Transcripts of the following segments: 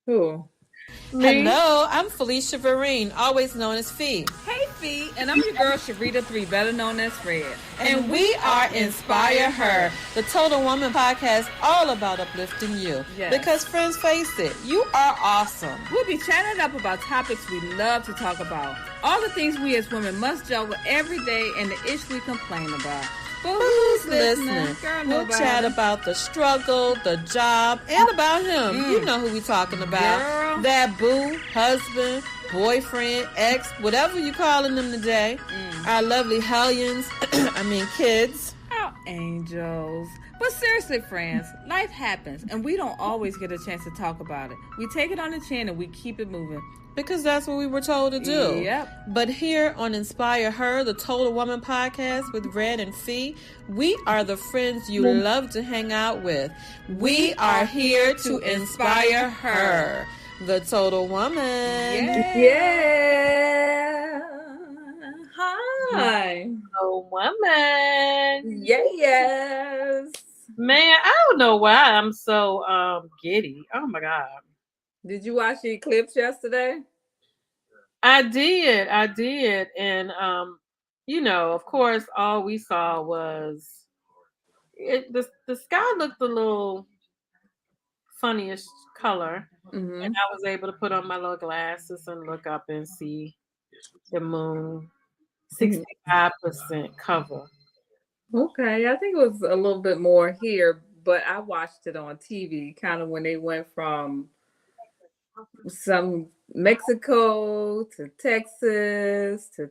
Who? Me? Hello, I'm Felicia Vereen, always known as Fee. Hey, Fee, and I'm your girl Sharita 3, better known as Fred. And we are Inspire Her, the Total Woman podcast all about uplifting you. Yes. Because friends, face it, you are awesome. We'll be chatting up about topics we love to talk about. All the things we as women must juggle every day and the ish we complain about. But who's listening? Girl, we'll nobody. chat about the struggle, the job, and about him. You know who we talking about. Girl. That boo, husband, boyfriend, ex, whatever you calling them today. Our lovely hellions, kids. Our angels. But seriously, friends, life happens, and we don't always get a chance to talk about it. We take it on the chin and we keep it moving. Because that's what we were told to do. Yep. But here on Inspire Her, the Total Woman podcast with Red and Fee, we are the friends you love to hang out with. We are here to inspire her, the Total Woman. Yeah. Hi. Oh, woman. Yes. Man, I don't know why I'm so giddy. Oh my God. Did you watch the eclipse yesterday? I did. And of course, all we saw was the sky looked a little funnyish color. Mm-hmm. And I was able to put on my little glasses and look up and see the moon 65% cover. Okay, I think it was a little bit more here, but I watched it on TV, kind of when they went from some Mexico to Texas to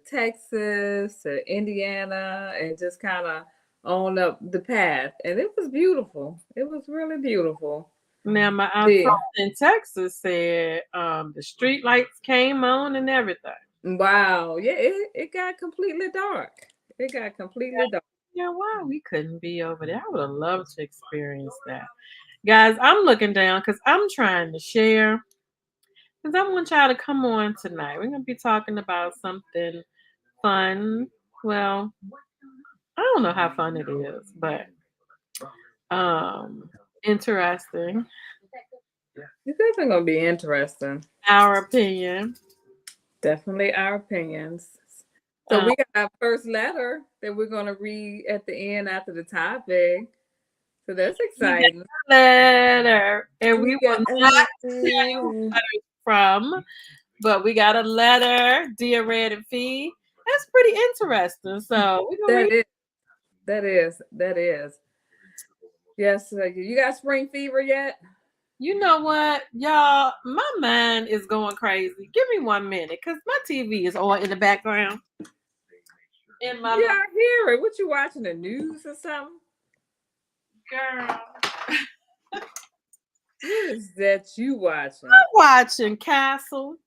Indiana, and just kind of on up the path, and it was beautiful. It was really beautiful. Now my aunt in Texas said the street lights came on and everything. Wow, yeah, it got completely dark. It got completely dark. Yeah, why we couldn't be over there? I would have loved to experience that. Guys, I'm looking down because I'm trying to share. Because I want y'all to come on tonight. We're going to be talking about something fun. Well, I don't know how fun it is, but interesting. It's definitely going to be interesting. Our opinion. Definitely our opinions. So we got our first letter that we're going to read at the end after the topic. So that's exciting. Letter. And we will not tell you who letter from, but we got a letter, Dear Red and Fee. That's pretty interesting. So we're going to read. That is. Yes. You got spring fever yet? You know what, y'all? My mind is going crazy. Give me 1 minute, because my TV is on in the background. I hear it. What you watching, the news or something? Girl. What is that you watching? I'm watching Castle.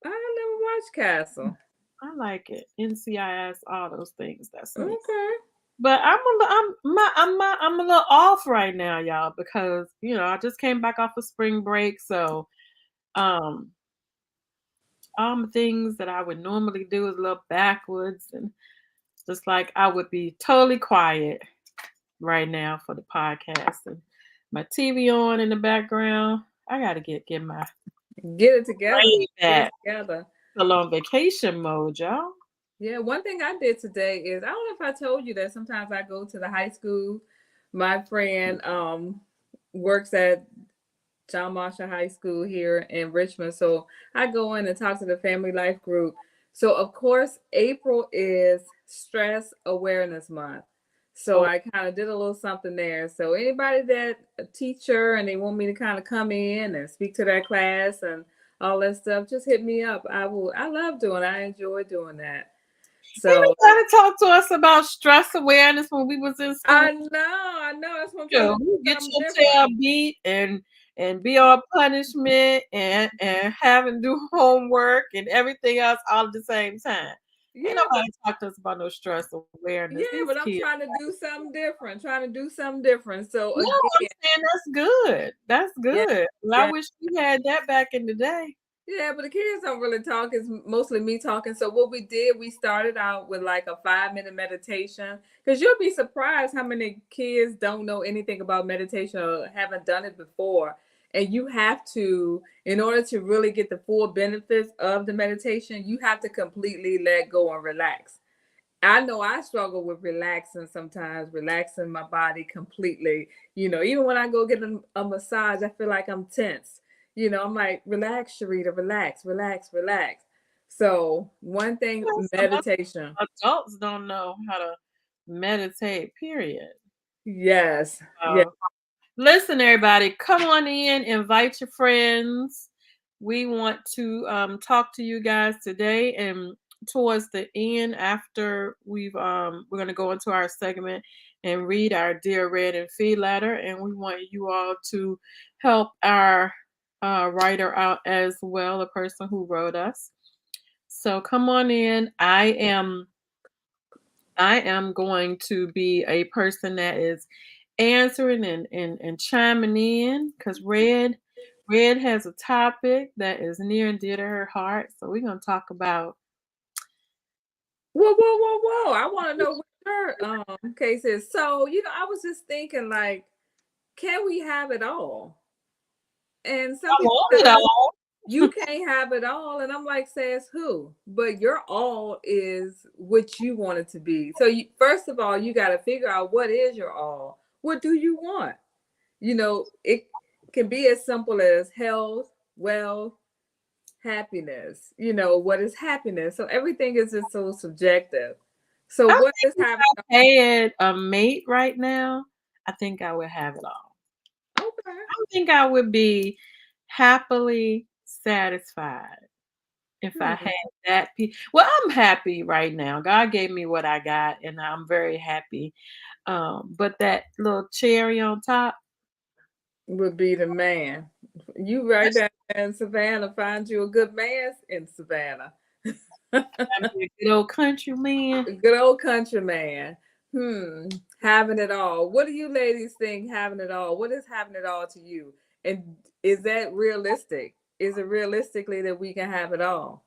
I never watched Castle. I like it. NCIS, all those things. That's me. Okay. But I'm a little off right now, y'all, because I just came back off of spring break, so all the things that I would normally do is a little backwards, and just like I would be totally quiet right now for the podcast, and my TV on in the background. I gotta get it together. Get it together. Still on vacation mode, y'all. Yeah, one thing I did today is, I don't know if I told you that sometimes I go to the high school. My friend works at John Marshall High School here in Richmond. So I go in and talk to the family life group. So of course, April is Stress Awareness Month. So I kind of did a little something there. So anybody that a teacher and they want me to kind of come in and speak to their class and all that stuff, just hit me up. I love doing it. I enjoy doing that. So you gotta talk to us about stress awareness when we was in school. I know. That's what I'm trying to do. Get your tail beat and be on punishment and having to do homework and everything else all at the same time. Yeah, nobody talk to us about no stress awareness. Yeah, but I'm trying to do something different. So no, I'm saying that's good. That's good. Yeah. I wish we had that back in the day. Yeah, but the kids don't really talk. It's mostly me talking. So what we did, we started out with like a 5-minute meditation, because you'll be surprised how many kids don't know anything about meditation or haven't done it before. And you have to, in order to really get the full benefits of the meditation, you have to completely let go and relax. I know I struggle with relaxing sometimes, relaxing my body completely. Even when I go get a massage, I feel like I'm tense. I'm like, relax, Sharita, relax, relax, relax. So, one thing, meditation. Adults don't know how to meditate, period. Yes. Yes. Listen, everybody, come on in, invite your friends. We want to talk to you guys today, and towards the end, after we're going to go into our segment and read our Dear Red and Fee letter, and we want you all to help our writer out as well, the person who wrote us. So come on in. I am going to be a person that is answering and chiming in, because Red has a topic that is near and dear to her heart. So we're gonna talk about. Whoa, whoa, whoa, whoa. I want to know what your case is. So, I was just thinking, like, can we have it all? And some I people want it say, all. you can't have it all. And I'm like, says who? But your all is what you want it to be. So first of all, you got to figure out, what is your all? What do you want? It can be as simple as health, wealth, happiness. What is happiness? So everything is just so subjective. So what is happiness? If I had a mate right now, I think I would have it all. Okay. I think I would be happily satisfied if I had that. Well, I'm happy right now. God gave me what I got, and I'm very happy. But that little cherry on top would be the man. You right there in Savannah, find you a good man in Savannah. a good old country man. Good old country man. Having it all. What do you ladies think having it all? What is having it all to you? And is that realistic? Is it realistically that we can have it all?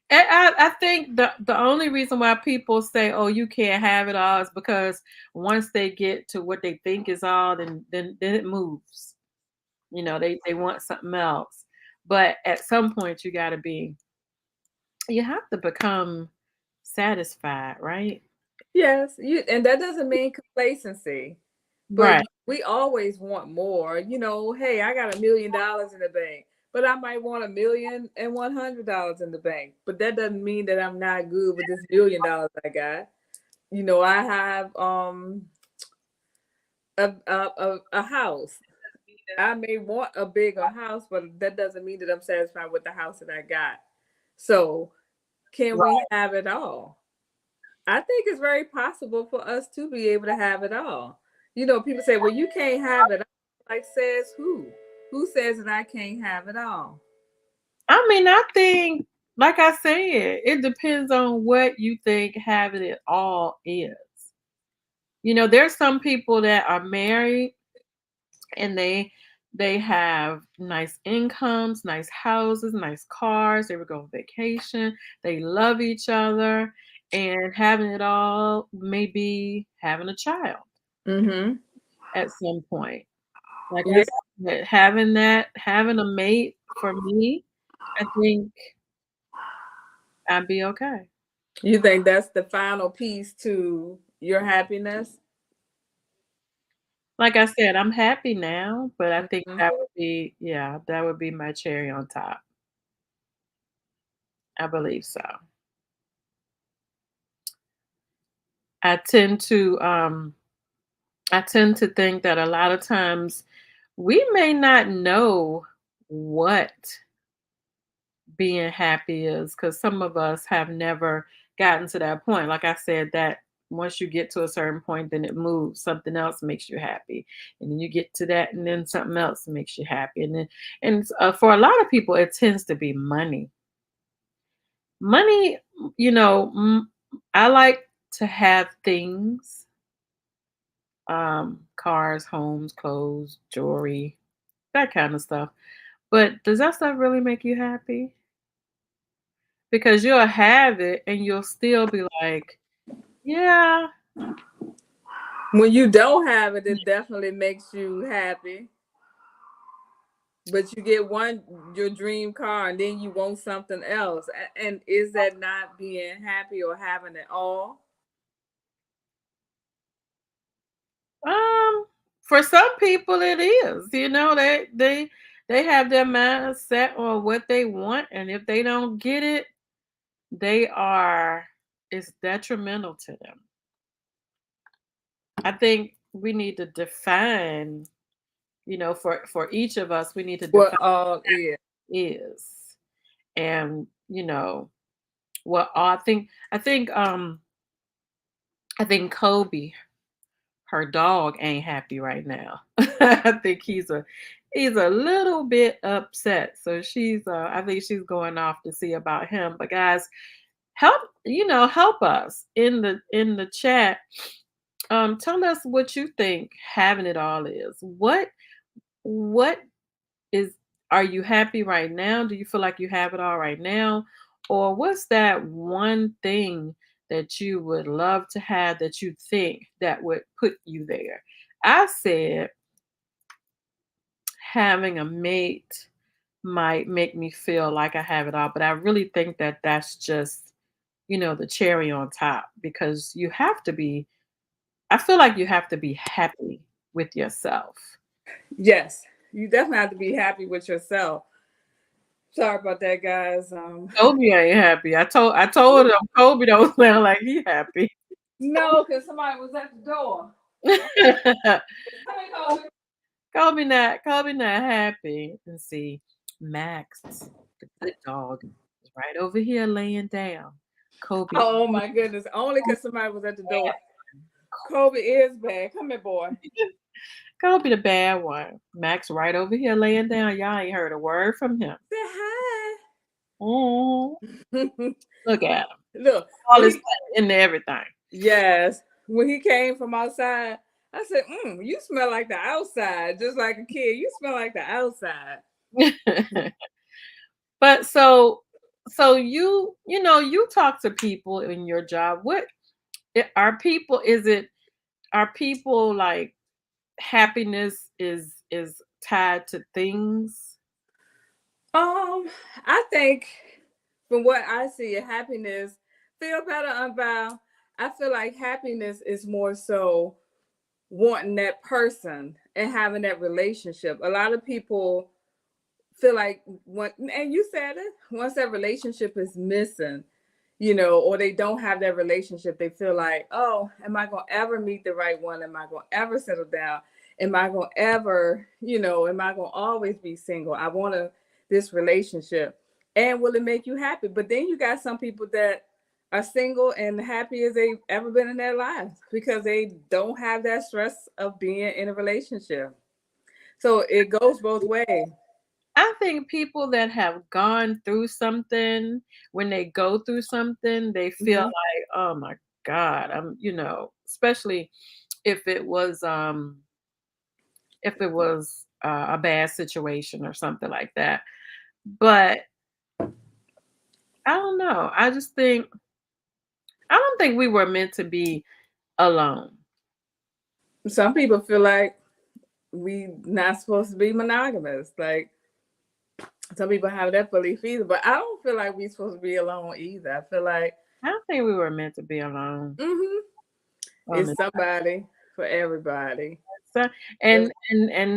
I think the only reason why people say, "Oh, you can't have it all," is because once they get to what they think is all, then it moves. They want something else. But at some point, you have to become satisfied, right? Yes, and that doesn't mean complacency. But Right. we always want more. Hey, I got $1 million in the bank, but I might want $1,100,000 in the bank. But that doesn't mean that I'm not good with this $1 million I got. I have a house. I may want a bigger house, but that doesn't mean that I'm satisfied with the house that I got. So, can we have it all? I think it's very possible for us to be able to have it all. People say, well, you can't have it all. Like, says who? Who says that I can't have it all? I think, like I said, it depends on what you think having it all is. There's some people that are married and they have nice incomes, nice houses, nice cars. They would go on vacation. They love each other, and having it all may be having a child at some point. Like I said, having a mate, for me, I think I'd be okay. You think that's the final piece to your happiness? Like I said, I'm happy now, but I think that would be my cherry on top. I believe so. I tend to think that a lot of times we may not know what being happy is, because some of us have never gotten to that point. Like I said, that once you get to a certain point, then it moves. Something else makes you happy, and then you get to that, and then something else makes you happy, for a lot of people, it tends to be money. Money, I like to have things, cars, homes, clothes, jewelry, that kind of stuff. But does that stuff really make you happy? Because you'll have it and you'll still be like, yeah, When you don't have it, it definitely makes you happy. But you get your dream car, and then you want something else. And is that not being happy or having it all? For some people it is. They have their mind set on what they want, and if they don't get it, they are it's detrimental to them. I think we need to define, for each of us, we need to What define all is? is. And, what I think Kobe, her dog, ain't happy right now. I think he's a little bit upset. So I think she's going off to see about him. But guys, help us in the chat. Tell us what you think having it all is. What is are you happy right now? Do you feel like you have it all right now? Or what's that one thing that you would love to have that you think that would put you there? I said having a mate might make me feel like I have it all, but I really think that that's just, the cherry on top, because I feel like you have to be happy with yourself. Yes, you definitely have to be happy with yourself. Sorry about that, guys. Kobe ain't happy. I told him Kobe don't sound like he happy. No, because somebody was at the door. Kobe not happy. And see, Max, the good dog, is right over here laying down. Kobe. Oh my goodness! Only because somebody was at the door. Kobe is bad. Come here, boy. Kobe the bad one. Max right over here laying down. Y'all ain't heard a word from him. Say hi. Mm. Look at him. Look, All his into everything. Yes. When he came from outside, I said, you smell like the outside, just like a kid. You smell like the outside. But so you talk to people in your job. Are people like happiness is tied to things? I think from what I see, happiness, feel better, Unbound. I feel like happiness is more so wanting that person and having that relationship. A lot of people feel like and you said it, once that relationship is missing, or they don't have that relationship, they feel like, oh, am I going to ever meet the right one? Am I going to ever settle down? Am I going to ever, am I going to always be single? I want this relationship. And will it make you happy? But then you got some people that are single and happy as they've ever been in their lives because they don't have that stress of being in a relationship. So it goes both ways. I think people that have gone through something, when they go through something, they feel like, oh my God, especially if it was a bad situation or something like that. But I don't know. I don't think we were meant to be alone. Some people feel like we not supposed to be monogamous. Like some people have that belief either, but I don't feel like we're supposed to be alone either. I feel like I don't think we were meant to be alone. It's somebody for everybody. So, and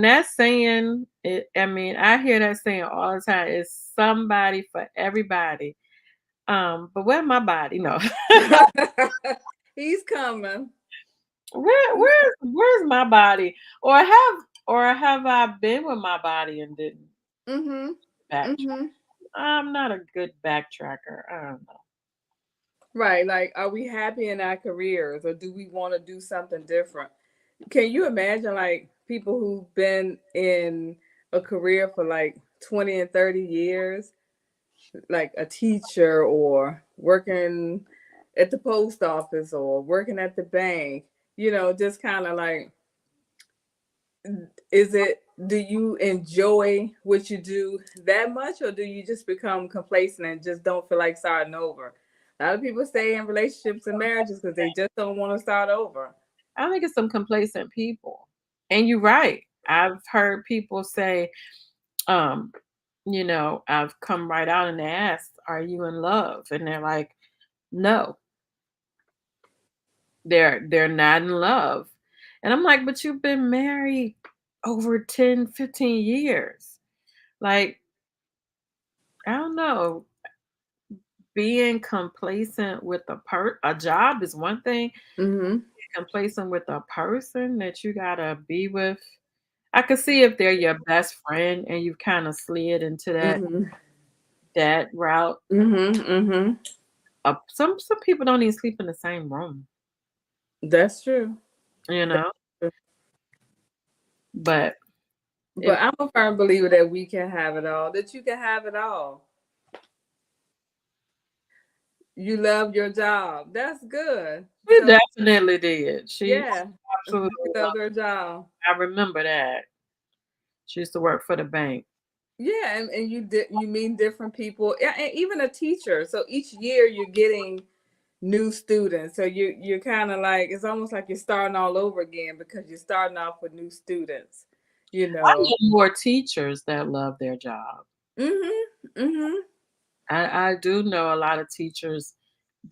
that saying, I hear that saying all the time. It's somebody for everybody. But where's my body? No. He's coming. Where's my body? Or have I been with my body and didn't backtrack? I'm not a good backtracker. I don't know. Right. Like, are we happy in our careers or do we want to do something different? Can you imagine like people who've been in a career for like 20 and 30 years, like a teacher or working at the post office or working at the bank, just kind of like, do you enjoy what you do that much or do you just become complacent and just don't feel like starting over? A lot of people stay in relationships and marriages because they just don't want to start over. I think it's some complacent people. And you're right. I've heard people say, um, I've come right out and asked, "Are you in love?" And they're like, "No, they're not in love." And I'm like, "But you've been married over 10, 15 years." Like, I don't know, being complacent with a job is one thing. Mhm. Complacent with a person that you gotta be with. I could see if they're your best friend and you've kind of slid into Mhm. that route. Mhm. Mhm. Some people don't even sleep in the same room, That's true. you That's know. true. But if But I'm a firm believer that we can have it all. That you can have it all. You love your job. That's good. she So definitely did, she yeah, absolutely she loved her job. I remember that. She used to work for the bank. Yeah, and you mean different people. Yeah, and even a teacher. So each year you're getting new students. So you're kind of like it's almost like you're starting all over again because you're starting off with new students. You I know. know more teachers that love their job. Mhm. Mhm. I do know a lot of teachers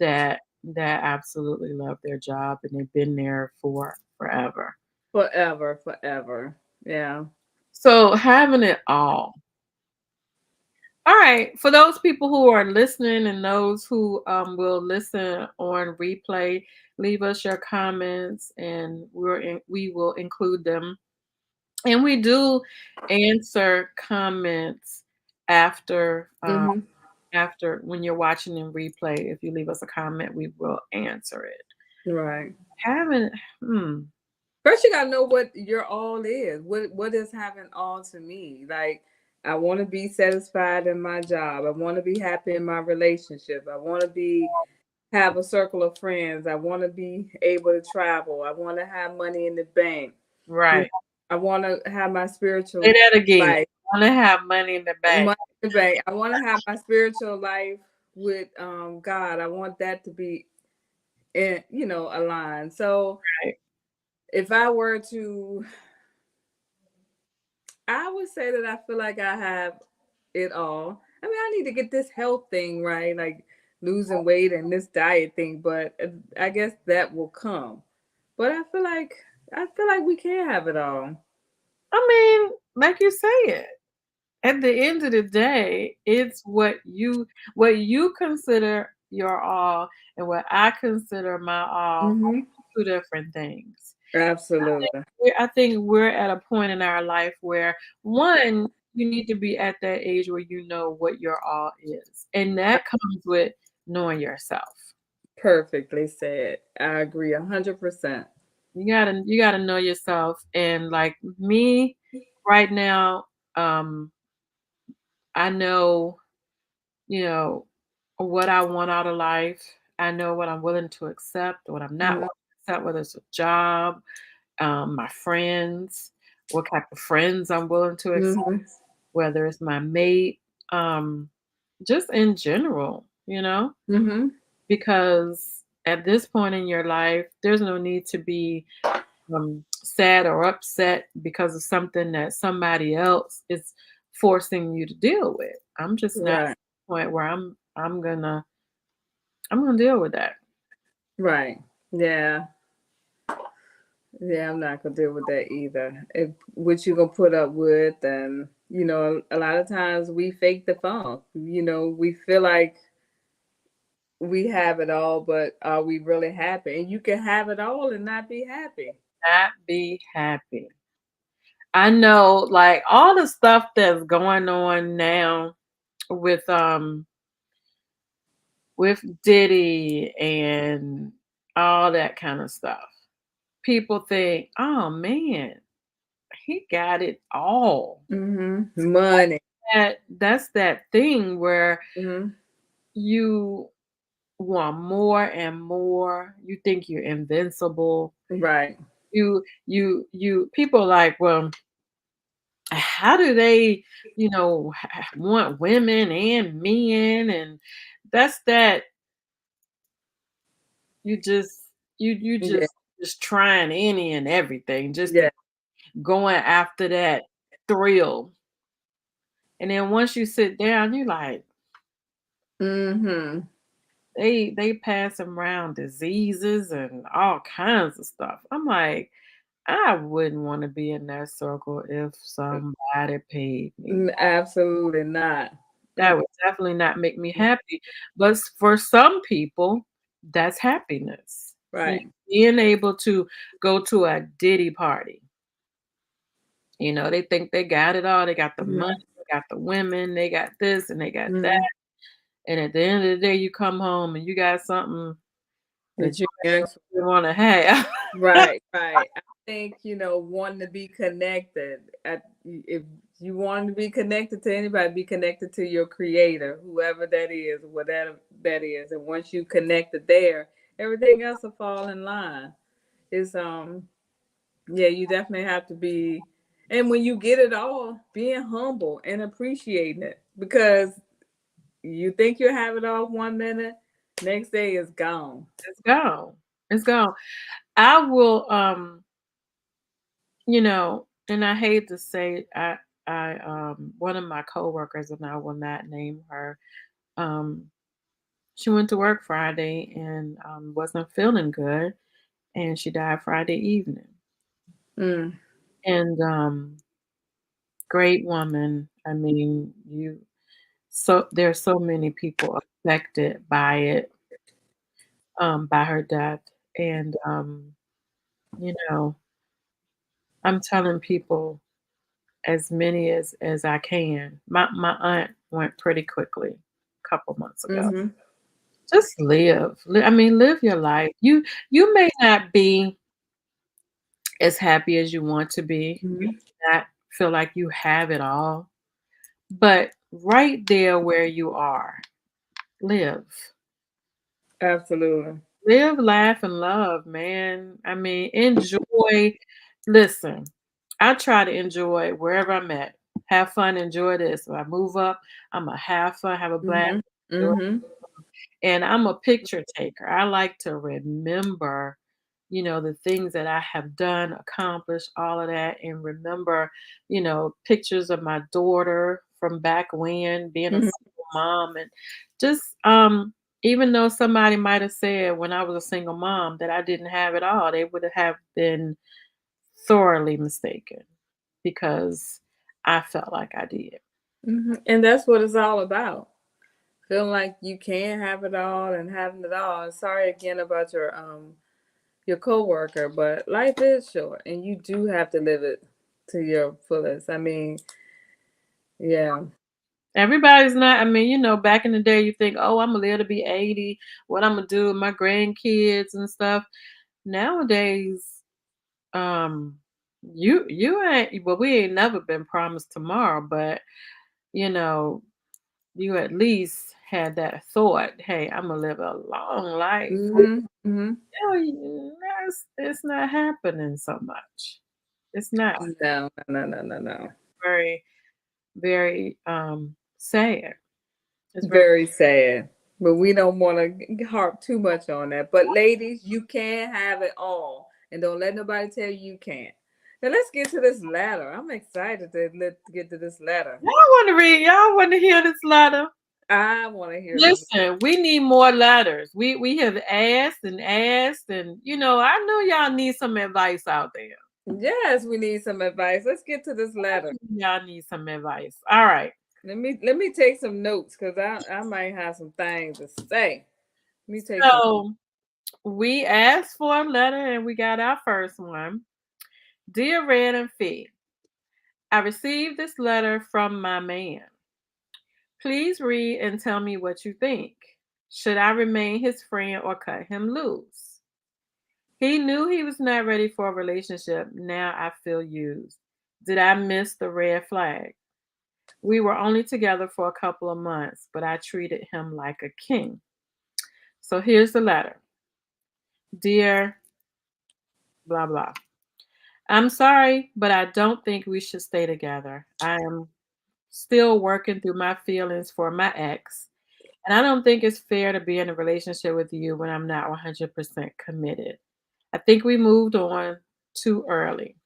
that absolutely love their job and they've been there for forever. Forever, forever. Yeah. So having it all right, for those people who are listening and those who will listen on replay, leave us your comments and we will include them. And we do answer comments after Mhm. after when you're watching in replay. If you leave us a comment, we will answer it. Right. Haven't hmm. First, you gotta know what your all is. What is having all to me? Like, I want to be satisfied in my job. I want to be happy in my relationship. I want to be have a circle of friends. I want to be able to travel. I want to have money in the bank. You know, Right. I want to have my Say spiritual that again. life. Want to have money in the bank. Money in the bank. I want to have my spiritual life with God. I want that to be in aligned. So Right. if I were to I would say that I feel like I have it all. I mean, I need to get this health thing right, like losing weight and this diet thing, but I guess that will come. But I feel like we can have it all. I mean, like you say it. At the end of the day, it's what you consider your all and what I consider my all, Hmm. two different things. Absolutely. I think we're at a point in our life where one, you need to be at that age where you know what your all is. And that comes with knowing yourself. Perfectly said. I agree 100%. You gotta know yourself. And like me right now, um, I know you know, what I want out of life. I know what I'm willing to accept, what I'm not willing to accept, whether it's a job, my friends, what type of friends I'm willing to accept, Hmm. whether it's my mate, um, just in general, Hmm. because at this point in your life, there's no need to be sad or upset because of something that somebody else is forcing you to deal with. I'm just not at Right. the point where I'm gonna deal with that. Right. Yeah. Yeah, I'm not gonna deal with that either. If what you gonna put up with, and a lot of times we fake the funk. We feel like we have it all, but are we really happy? And you can have it all and not be happy. Not be happy. I know, like all the stuff that's going on now with with Diddy and all that kind of stuff. People think, oh man, he got it all. Money. That's that thing where Hmm. you want more and more. You think you're invincible. Right. You people like, well, how do they, want women and men? And that's that you just you Yeah. just just trying any and everything, just Yeah. going after that thrill. And then once you sit down, you like, Mm-hmm. they pass around diseases and all kinds of stuff. I'm like, I wouldn't want to be in that circle if somebody paid me. Absolutely not. That would definitely not make me happy. But for some people, that's happiness. Right. Being able to go to a Diddy party. You know, they think they got it all. They got the Mhm. money, they got the women, they got this and they got that. Mhm. And at the end of the day, you come home and you got something that That you you actually want to have. right, right. I think, wanting to be connected. If you want to be connected to anybody, be connected to your creator, whoever that is, whatever that is. And once you connected there, everything else will fall in line. It's yeah, you definitely have to be, and when you get it all, being humble and appreciating it, because you think you have it all 1 minute, next day is gone. It's gone. It's gone. I will and I hate to say I one of my coworkers, and I will not name her, um, she went to work Friday and wasn't feeling good, and she died Friday evening. Mm. And great woman. I mean, there's so many people affected by it, by her death. And you know, I'm telling people as many as I can. My aunt went pretty quickly a couple months ago. Mhm. Just live. I mean, live your life. You may not be as happy as you want to be. You Mhm. may not feel like you have it all, but right there where you are, live. Absolutely. Live, laugh, and love, man. I mean, enjoy. Listen, I try to enjoy wherever I'm at. Have fun, enjoy this. When I move up, I'm going to have fun, have a blast. Mhm. Enjoy. Mhm. And I'm a picture taker. I like to remember, the things that I have done, accomplished, all of that, and remember, pictures of my daughter from back when, being a Mhm. single mom, and just even though somebody might have said when I was a single mom that I didn't have it all, they would have been thoroughly mistaken because I felt like I did. Mhm. And that's what it's all about. Feeling like you can have it all and having it all. And sorry again about your coworker, but life is short and you do have to live it to your fullest. I mean, yeah. Everybody's not. I mean, back in the day, you think, "Oh, I'm gonna live to be 80. What I'm gonna do with my grandkids and stuff." Nowadays, um, you ain't. Well, we ain't never been promised tomorrow, but you know, you at least had that thought. Hey, I'm gonna live a long life. Mhm. Mhm. It's not happening so much. It's not. No, no, no, no, no. Very, very sad. It's very. Very sad. But we don't want to harp too much on that. But ladies, you can have it all. And don't let nobody tell you can't. Now let's get to this letter. I'm excited to get to this letter. Y'all want to read? Y'all want to hear this letter? I want to hear this. Listen, we need more letters. We have asked and asked, and I know y'all need some advice out there. Yes, we need some advice. Let's get to this letter. Y'all need some advice. All right. Let me take some notes because I might have some things to say. Let me take some. So we asked for a letter, and we got our first one. Dear Red and Fee, I received this letter from my man. Please read and tell me what you think. Should I remain his friend or cut him loose? He knew he was not ready for a relationship. Now I feel used. Did I miss the red flag? We were only together for a couple of months, but I treated him like a king. So here's the letter. Dear blah blah. I'm sorry, but I don't think we should stay together. I am still working through my feelings for my ex, and I don't think it's fair to be in a relationship with you when I'm not 100% committed. I think we moved on too early.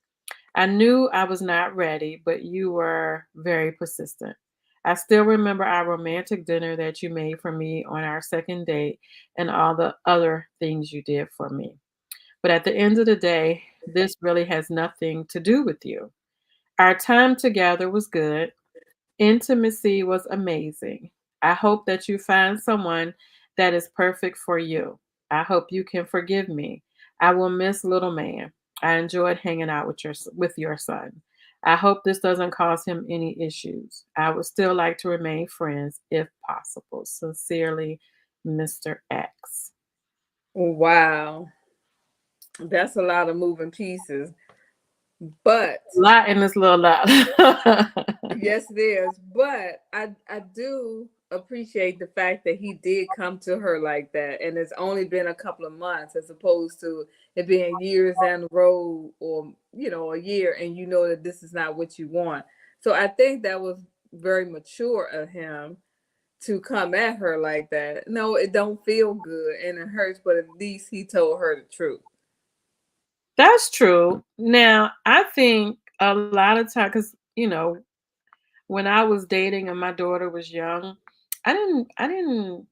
I knew I was not ready, but you were very persistent. I still remember our romantic dinner that you made for me on our second date and all the other things you did for me. But at the end of the day, this really has nothing to do with you. Our time together was good. Intimacy was amazing. I hope that you find someone that is perfect for you. I hope you can forgive me. I will miss little man. I enjoyed hanging out with your son. I hope this doesn't cause him any issues. I would still like to remain friends if possible. Sincerely, Mr. X. Wow, that's a lot of moving pieces. But A lot in this little lot. yes, it is. But I do appreciate the fact that he did come to her like that, and it's only been a couple of months as opposed to it being years down the road, or a year, and you know that this is not what you want. So I think that was very mature of him to come at her like that. No, it don't feel good and it hurts, but at least he told her the truth. That's true. Now, I think a lot of time, because when I was dating and my daughter was young, I didn't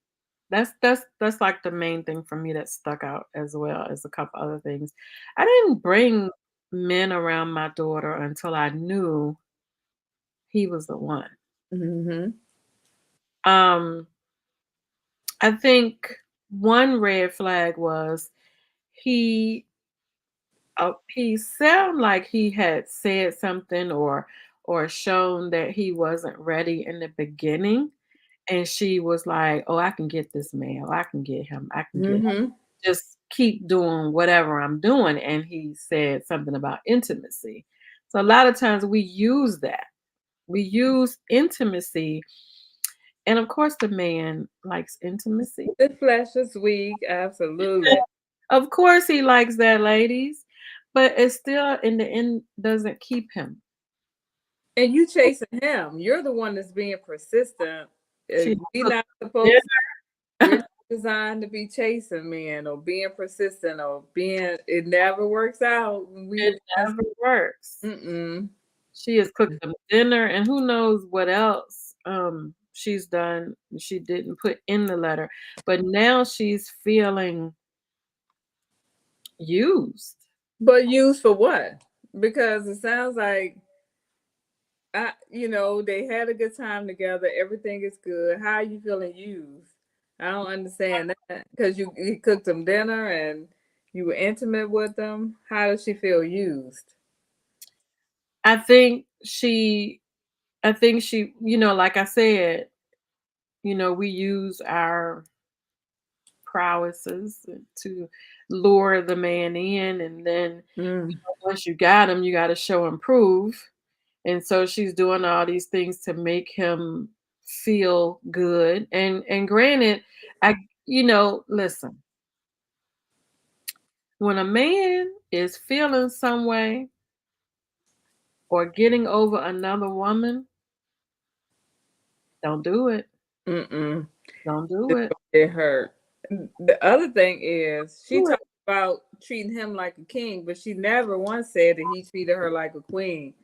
that's like the main thing for me that stuck out, as well as a couple other things. I didn't bring men around my daughter until I knew he was the one. Mm-hmm. Um, I think one red flag was he he sounded like he had said something or shown that he wasn't ready in the beginning. And she was like, "Oh, I can get this man. Oh, I can get him. I can get him. Mm-hmm. Just keep doing whatever I'm doing." And he said something about intimacy. So a lot of times we use that. We use intimacy. And of course, the man likes intimacy. The flesh is weak, absolutely. Of course, he likes that, ladies. But it still, in the end, doesn't keep him. And you chasing him. You're the one that's being persistent. She We took not dinner. supposed. We're not designed to be chasing men or being persistent or being. It never works out when we It the ones. never works. Mm-mm. She has cooked them dinner and who knows what else she's done she didn't put in the letter. But now she's feeling used. But used for what? Because it sounds like they had a good time together. Everything is good. How are you feeling used? I don't understand that because you cooked them dinner and you were intimate with them. How does she feel used? I think she like I said, we use our prowesses to lure the man in, and then Mm. once you got him, you got to show and prove. And so she's doing all these things to make him feel good. And granted, I listen, when a man is feeling some way or getting over another woman, don't do it. Mm-mm. Don't do it. It hurt. The other thing is she Do it. talked about treating him like a king, but she never once said that he treated her like a queen.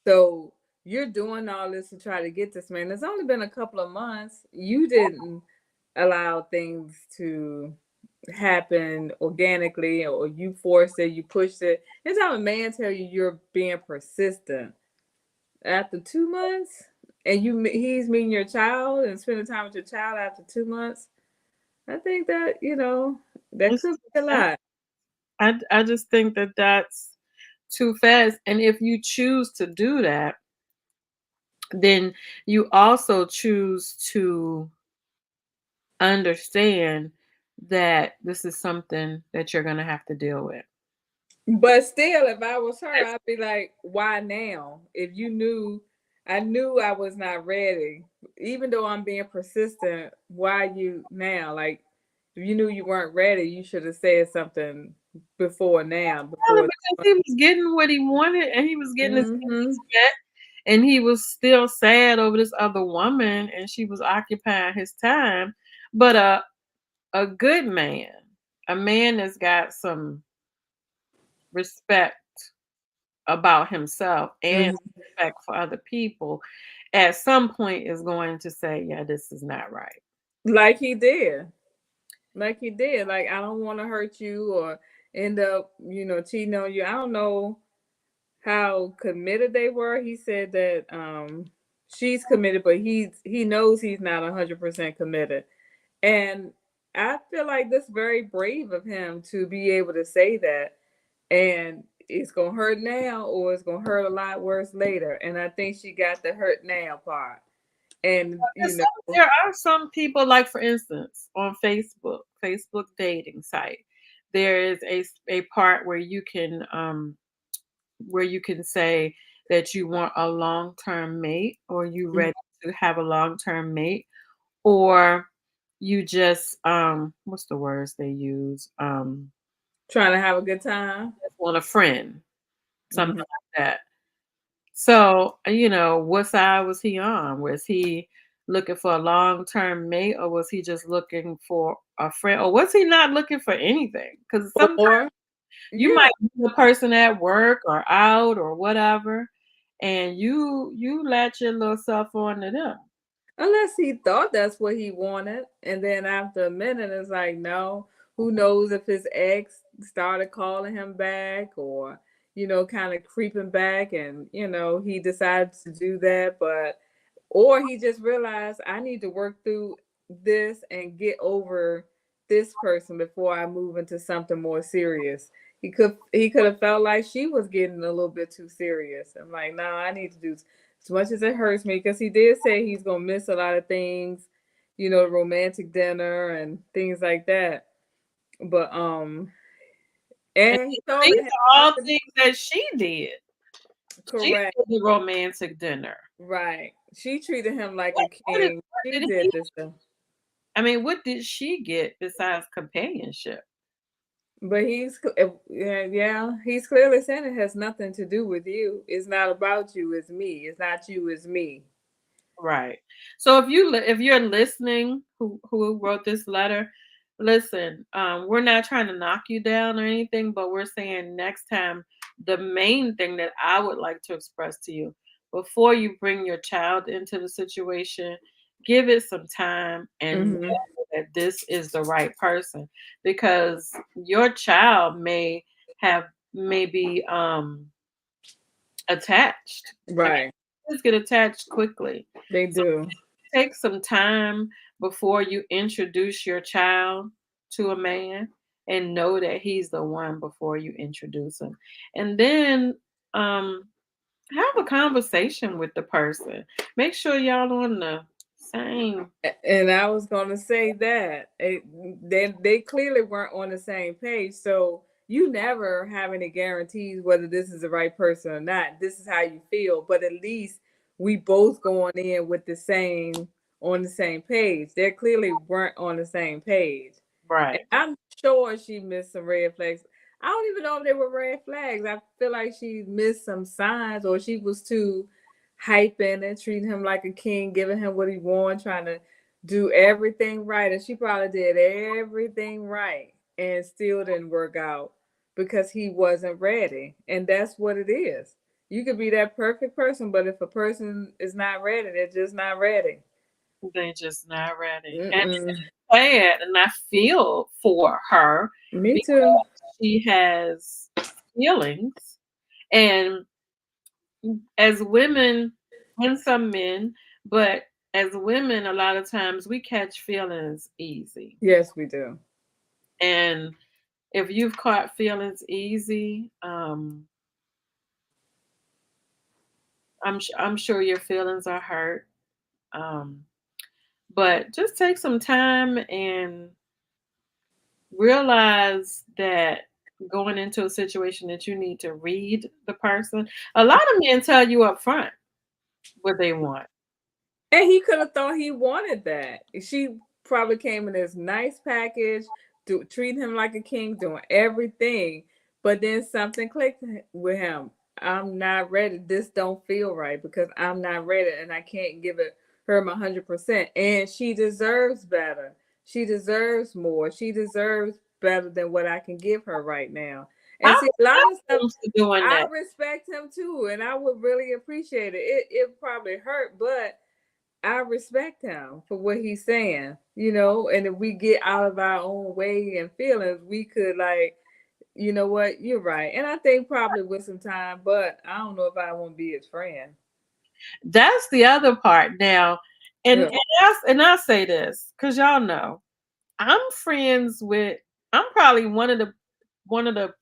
So you're doing all this to try to get this man. It's only been a couple of months. You didn't allow things to happen organically, or you forced it, you pushed it. Anytime a man tell you you're being persistent after 2 months, and he's meeting your child and spending time with your child after 2 months, I think that that It's could too be a fast. lot. I just think that that's too fast. And if you choose to do that, then you also choose to understand that this is something that you're going to have to deal with. But still, if I was her, I'd be like, why now? If you knew, I knew I was not ready. Even though I'm being persistent, why you now? Like, if you knew you weren't ready, you should have said something before now. Probably Before. because he was getting what he wanted and he was getting his Mm-hmm. needs met, and he was still sad over this other woman and she was occupying his time. But a good man, a man that's got some respect about himself and Mhm. respect for other people, at some point is going to say, yeah, this is not right. Like he did. Like he did. Like, I don't want to hurt you or end up, cheating on you. I don't know how committed they were. He said that she's committed, but he knows he's not 100% committed. And I feel like this very brave of him to be able to say that. And it's gonna hurt now or it's gonna hurt a lot worse later. And I think she got the hurt now part. And There are some people, like for instance, on Facebook dating site, there is a part where you can say that you want a long-term mate, or you ready to have a long-term mate, or you just what's the words they use? trying to have a good time. Just want a friend, something Mhm. like that. So, what side was he on? Was he looking for a long-term mate, or was he just looking for a friend, or was he not looking for anything? Because sometimes Or you yeah, might meet a person at work or out or whatever, and you latch your little self onto them. unless he thought that's what he wanted, and then after a minute, it's like, no. Who knows if his ex started calling him back or, kind of creeping back, and he decided to do that, but or he just realized I need to work through this and get over this person before I move into something more serious. He could have felt like she was getting a little bit too serious. I'm like, no, I need to do as much as it hurts me, because he did say he's gonna miss a lot of things, romantic dinner and things like that. But And and he told these her it are had all nothing. things that she did. She Correct. did the romantic dinner. Right. She treated him like a What king. She did did he? this stuff. I mean, what did she get besides companionship? But yeah, he's clearly saying it has nothing to do with you. It's not about you, it's me. It's not you, it's me. Right. So if you're listening, who wrote this letter, listen. We're not trying to knock you down or anything, but we're saying next time, the main thing that I would like to express to you before you bring your child into the situation, give it some time and Hmm. know that this is the right person, because your child may be attached. I mean, Right. kids get attached quickly. They So do. take some time before you introduce your child to a man, and know that he's the one before you introduce him. And then um have a conversation with the person. Make sure y'all on the same. And I was going to say that they clearly weren't on the same page. So you never have any guarantees whether this is the right person or not. This is how you feel, but at least we both going in with on the same page. They clearly weren't on the same page. And Right. I'm sure she missed some red flags. I don't even know if they were red flags. I feel like she missed some signs, or she was too hyping and treating him like a king, giving him what he wanted, trying to do everything right. And she probably did everything right and still didn't work out because he wasn't ready. And that's what it is. You could be that perfect person, but if a person is not ready, they're just not ready. They just not ready. And Mm-mm. it's sad, and I feel for her Me too. because she has feelings. And as women, and some men, but as women, a lot of times we catch feelings easy. Yes, we do. And if you've caught feelings easy, I'm sure your feelings are hurt. Um, but just take some time and realize that going into a situation that you need to read the person. A lot of men tell you up front what they want. And he could have thought he wanted that. She probably came in this nice package, treating him like a king, doing everything. But then something clicked with him. I'm not ready. This don't feel right because I'm not ready, and I can't give it her 100%. And she deserves better. She deserves more. She deserves better than what I can give her right now. And see, a lot of stuff, doing I that. respect him too, and I would really appreciate it. It probably hurt, but I respect him for what he's saying, you know. And if we get out of our own way and feelings, we could like, you know what, you're right. And I think probably with some time, but I don't know if I want to be his friend. That's the other part now. And Yeah. I say this because y'all know I'm friends with. I'm probably one of the 1%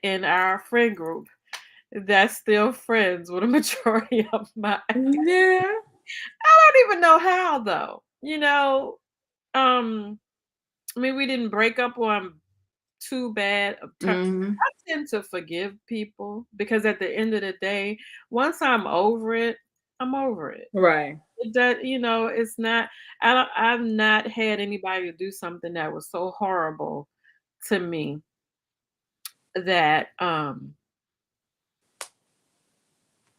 in our friend group that's still friends with a majority of my. Yeah. I don't even know how though. You know, I mean, we didn't break up on too bad of terms. Mm-hmm. I tend to forgive people because at the end of the day, once I'm over it, I'm over it. Right. It does, you know, it's not. I've not had anybody do something that was so horrible to me that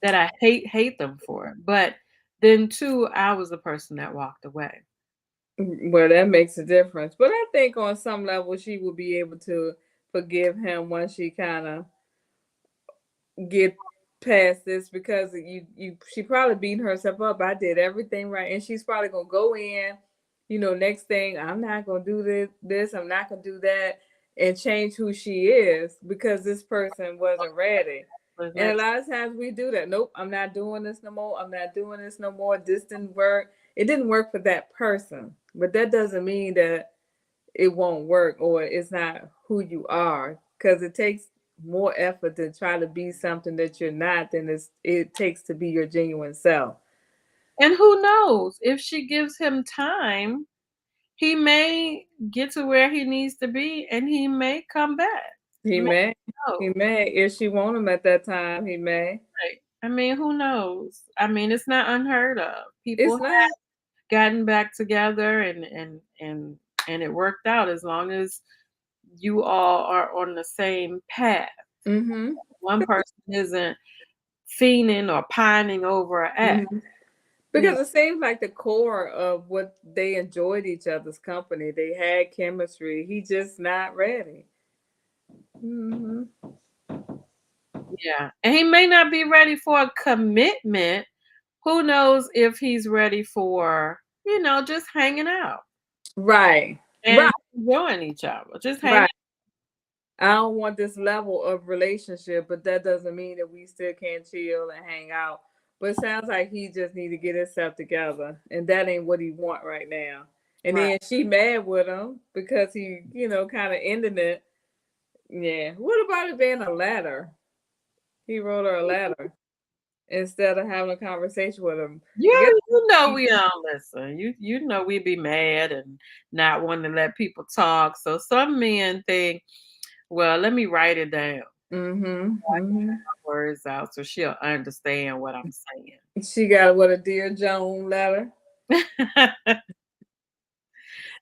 that I hate them for it. But then too, I was the person that walked away. Well, that makes a difference. But I think on some level she will be able to forgive him once she kind of get past this, because she probably beating herself up. I did everything right, and she's probably gonna go in, you know, next thing, I'm not gonna do this, I'm not gonna do that, and change who she is because this person wasn't ready. But And a that's lot of times we do that. Nope, I'm not doing this no more. I'm not doing this no more. This didn't work. It didn't work for that person, but that doesn't mean that it won't work or it's not who you are, because it takes more effort to try to be something that you're not than it takes to be your genuine self. and who knows if she gives him time, he may get to where he needs to be, and he may come back. He May may. He know. may. If she want him at that time, he may. Right. I mean, who knows? I mean, it's not unheard of. People It's have not. gotten back together and it worked out as long as you all are on the same path. Mm-hmm. One person isn't fiending or pining over an act. Mm-hmm. You know, Because it seems like the core of what they enjoyed each other's company. They had chemistry. He just not ready. Mm-hmm. yeah. And he may not be ready for a commitment. Who knows if he's ready for, just hanging out Right. and Right. enjoying each other. Just hanging. Right. I don't want this level of relationship, but that doesn't mean that we still can't chill and hang out. But it sounds like he just need to get himself together, and that ain't what he want right now. And Right. then she mad with him because he, kind of ended it. Yeah. What about it being a letter? He wrote her a letter instead of having a conversation with him. Yeah, I guess. we don't listen. You know we be mad and not wanting to let people talk. So some men think, well, let me write it down, Mm-hmm. Mm-hmm. words out, so she'll understand what I'm saying. She got what, a Dear Joan letter.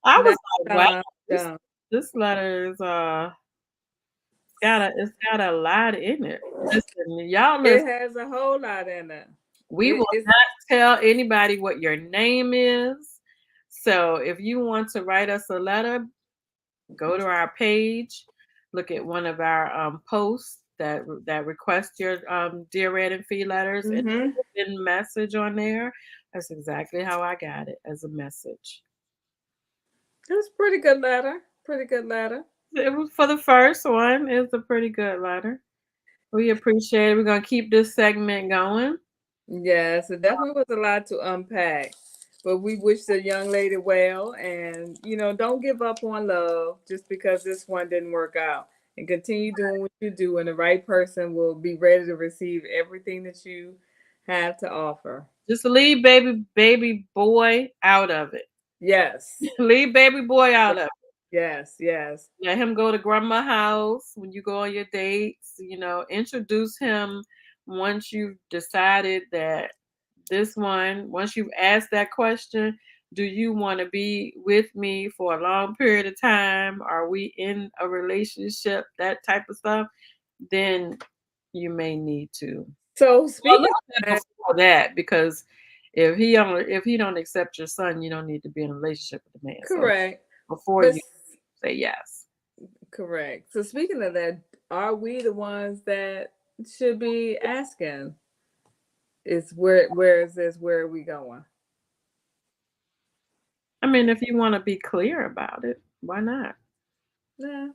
I was Not like, wow, this done. this letter is it's got a lot in it. Listen, y'all It listen. has a whole lot in it. We will It's not tell anybody what your name is. So if you want to write us a letter, go to our page, look at one of our posts that request your Dear Red and Fee letters, and mm-hmm. then message on there. That's exactly how I got it, as a message. It's a pretty good letter. Pretty good letter. It was for the first one. It's a pretty good letter. We appreciate it. We're gonna keep this segment going. Yes, it definitely was a lot to unpack. But we wish the young lady well, and don't give up on love just because this one didn't work out. And continue doing what you do, and the right person will be ready to receive everything that you have to offer. Just leave baby boy out of it. Yes. Leave baby boy out of it. Yes, yes. Let him go to grandma's house when you go on your dates. Introduce him once you've decided that once you've asked that question, do you want to be with me for a long period of time? Are we in a relationship? That type of stuff. Then you may need to. So speaking of that, before that, because if he don't accept your son, you don't need to be in a relationship with the man. correct. So before But you say yes. correct. So speaking of that, are we the ones that should be asking? Is where is this? Where are we going? I mean, if you want to be clear about it, why not? Yeah.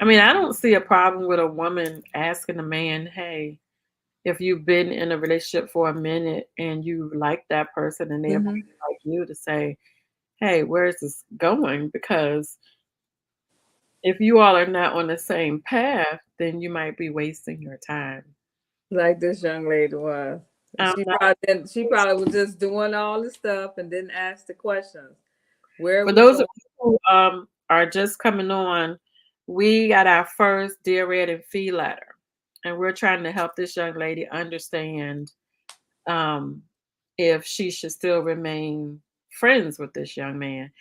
I mean, I don't see a problem with a woman asking a man, hey, if you've been in a relationship for a minute and you like that person and they're Hmm. like you to say, hey, where is this going? Because if you all are not on the same path, then you might be wasting your time. Like this young lady was. I'm She not, probably didn't, she probably was just doing all the stuff and didn't ask the questions. Where are for we those of going? you who are just coming on, we got our first Dear Red and Fee letter, and we're trying to help this young lady understand um, if she should still remain friends with this young man.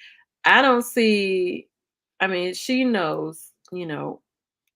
I don't see, I mean, she knows,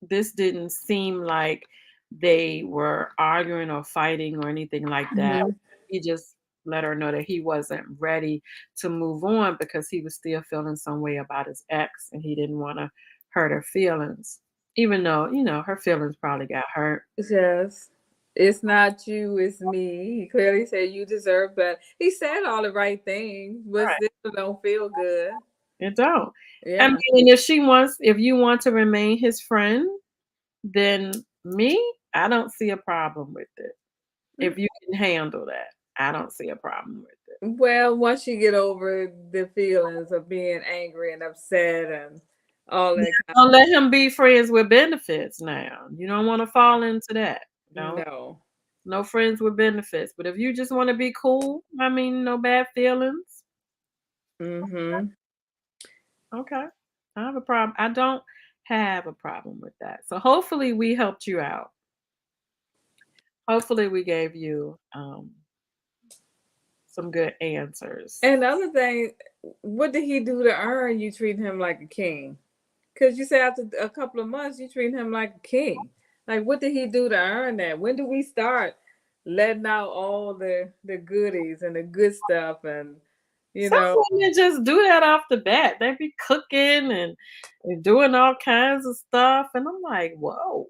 this didn't seem like they were arguing or fighting or anything like that. Mhm. He just let her know that he wasn't ready to move on because he was still feeling some way about his ex and he didn't want to hurt her feelings. Even though, her feelings probably got hurt. Yes. It's not you, it's me. He clearly said you deserve better. He said all the right things, but Right. still don't feel good. It don't. I Yeah. mean, if you want to remain his friend, then me, I don't see a problem with it. If you can handle that, I don't see a problem with it. Well, once you get over the feelings of being angry and upset and all Yeah, that kind don't let him be friends with benefits now. You don't want to fall into that. No, no. no friends with benefits. But if you just want to be cool, I mean, no bad feelings. Mm-hmm. Okay. I have a problem. I don't have a problem with that. So hopefully we helped you out. Hopefully we gave you some good answers. And the other thing, what did he do to earn you treating him like a king? Because you said after a couple of months, you treat him like a king. Like, what did he do to earn that? When do we start letting out all the goodies and the good stuff and you Some know? women just do that off the bat. They be cooking and doing all kinds of stuff. And I'm like, whoa,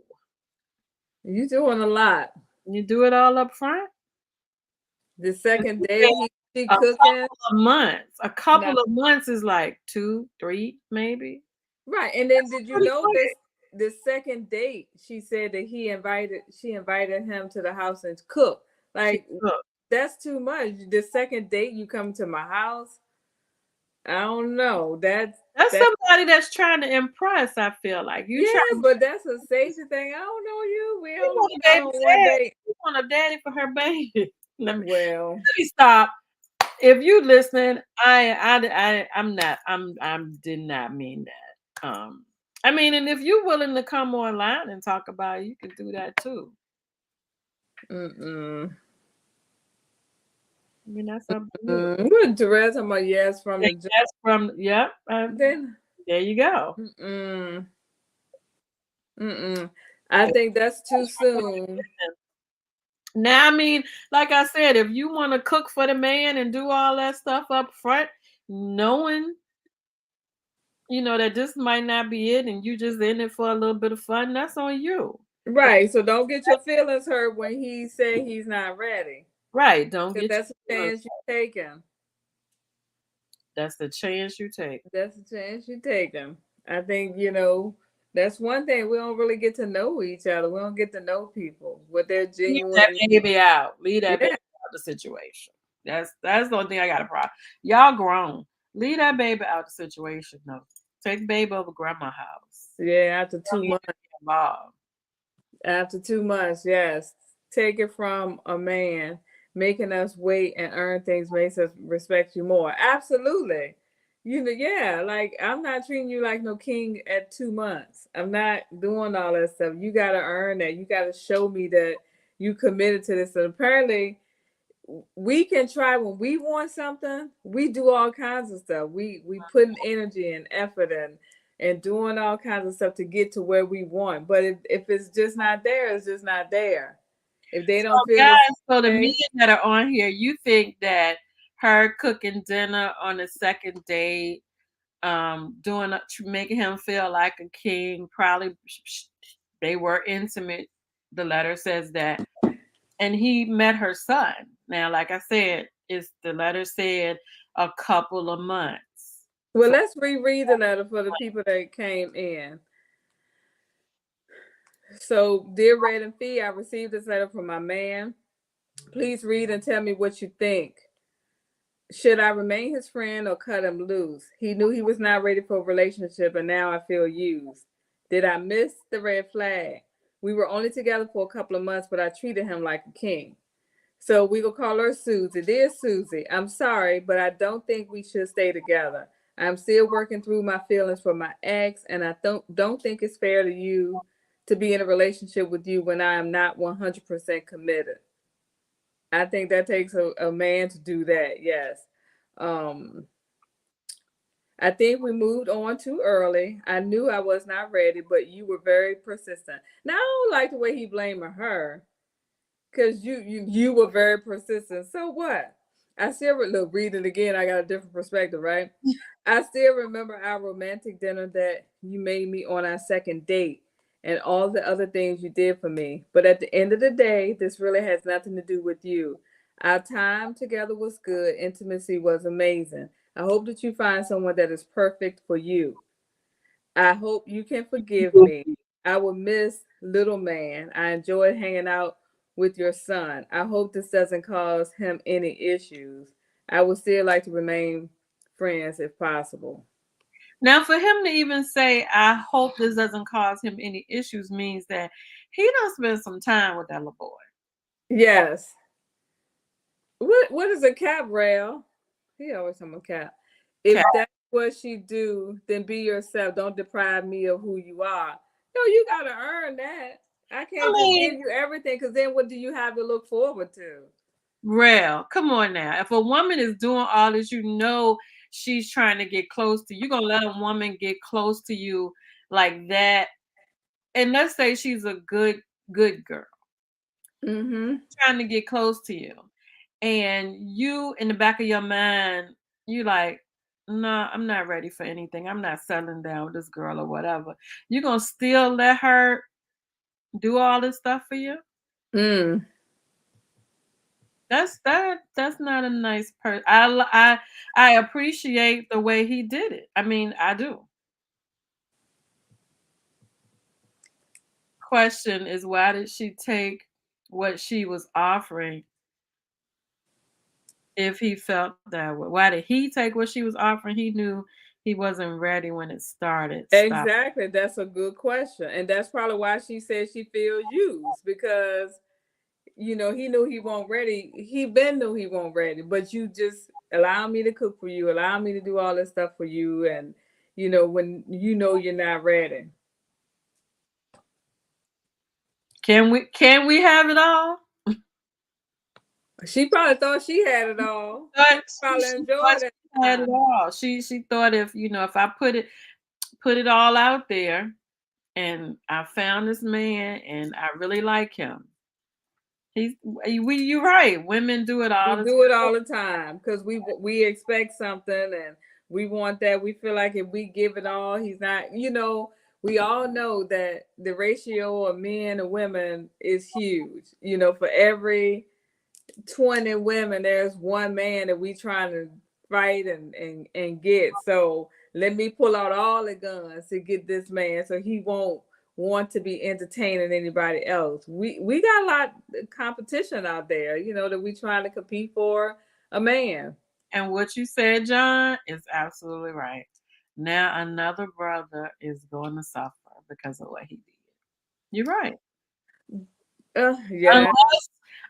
You doing a lot. you do it all up front? The And second she day said she a cooking. couple of months. A No. couple of months is like 2, 3, maybe. Right. And then That's did you pretty know quick. this the second date she said that she invited him to the house and cook. She Like cooked. that's too much. The second date you come to my house. I don't know. That's That somebody that's trying to impress, I feel like. You yeah, trying but that's a safety thing. I don't know you. We you only want a went out baby on one daddy. date. You want a daddy for her baby. Well, Let me stop. If you listening, I did not mean that. I mean, and if you're willing to come online and talk about it, you can do that too. mm-mm. I mean, that's up to you. What Therese talking about yes from And the jump. that's from, yep. Then There you go. mm-mm. Mm-mm. I think that's too soon. Now, I mean, like I said, if you want to cook for the man and do all that stuff up front, knowing, that this might not be it and you just in it for a little bit of fun, that's on you. Right. So don't get your feelings hurt when he said he's not ready. Right. Don't Because get that's a your feelings. chance you're taking. That's the chance you take. That's a chance you're taking. I think, that's one thing. We don't really get to know each other. We don't get to know people. What they're Leave that genuine. baby out. Leave that Yeah. baby out the situation. That's the only thing I got a problem. Y'all grown. Leave that baby out the situation though. Take baby over grandma house. Yeah, after 2 Don't months. get involved. After 2 months, yes. Take it from a man. Making us wait and earn things makes us respect you more. Absolutely. Yeah, like I'm not treating you like no king at 2 months. I'm not doing all that stuff. You gotta earn that. You gotta show me that you committed to this. And apparently we can try when we want something, we do all kinds of stuff. We put in energy and effort and doing all kinds of stuff to get to where we want. But if it's just not there, it's just not there. If they So don't feel guys, the so the same men way, that are on here, you think that her cooking dinner on the second date making him feel like a king. Probably they were intimate. The letter says that, and he met her son. Now, like I said, the letter said a couple of months. Well, let's reread the letter for the people that came in. So, dear Red and Fee, I received this letter from my man. Please read and tell me what you think. Should I remain his friend or cut him loose? He knew he was not ready for a relationship, and now I feel used. Did I miss the red flag? We were only together for a couple of months, but I treated him like a king. So we will call her Susie. Dear Susie, I'm sorry, but I don't think we should stay together. I'm still working through my feelings for my ex, and I don't think it's fair to you to be in a relationship with you when I am not 100% committed. I think that takes a man to do that. Yes. I think we moved on too early. I knew I was not ready, but you were very persistent. Now, I don't like the way he blaming her, because you were very persistent. So what? I still look, read it again. I got a different perspective, right? I still remember our romantic dinner that you made me on our second date and all the other things you did for me. But at the end of the day, this really has nothing to do with you. Our time together was good. Intimacy was amazing. I hope that you find someone that is perfect for you. I hope you can forgive me. I will miss little man. I enjoyed hanging out with your son. I hope this doesn't cause him any issues. I would still like to remain friends if possible. Now, for him to even say, I hope this doesn't cause him any issues, means that he done spent some time with that little boy. Yes. What is a cap rail? He always talking about cap. If Cap. that's what she do, then be yourself. Don't deprive me of who you are. No, you gotta earn that. I can't just give you everything, because then what do you have to look forward to? Rail, come on now. If a woman is doing all this, you know she's trying to get close to you. You're gonna let a woman get close to you like that. And let's say she's a good girl. Trying to get close to you. And you, in the back of your mind, you like, no, I'm not ready for anything. I'm not settling down with this girl or whatever. You're gonna still let her do all this stuff for you? That's not a nice person. I appreciate the way he did it. I mean, I do. Question is, why did she take what she was offering if he felt that way? Why did he take what she was offering? He knew he wasn't ready when it started. Exactly. That's a good question. And that's probably why she said she feels used, because he knew he wasn't ready. He been knew he wasn't ready, but you just allow me to cook for you, allow me to do all this stuff for you, and when you're not ready. Can we have it all? She probably thought she had it all. But she probably enjoyed it. Had it all. She thought if I put it all out there, and I found this man and I really like him. You're right. Women do it all. We do it all the time because we expect something and we want that. We feel like if we give it all, he's not. We all know that the ratio of men and women is huge. For every 20 women, there's one man that we trying to fight and get. So let me pull out all the guns to get this man so he won't want to be entertaining anybody else. We got a lot of competition out there, that we trying to compete for a man. And what you said, John, is absolutely right. Now another brother is going to suffer because of what he did. You're right. Yeah.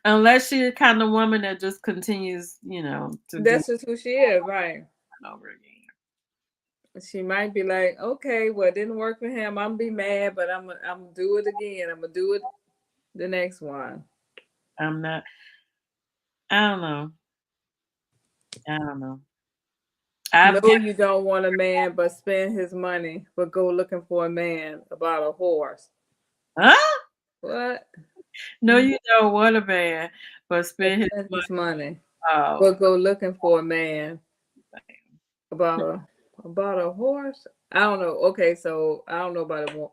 Unless she's the kind of woman that just continues, that's just who she is, right? Over again. She might be like, okay, well, it didn't work for him. I'm gonna be mad, but I'm gonna do it again. I'm gonna do it the next one. I don't know. I know you don't want a man, but spend his money, but go looking for a man about a horse. Huh? What? No, you don't want a man, but spend his money. But go looking for a man about a About a horse? I don't know. Okay, so I don't know about it.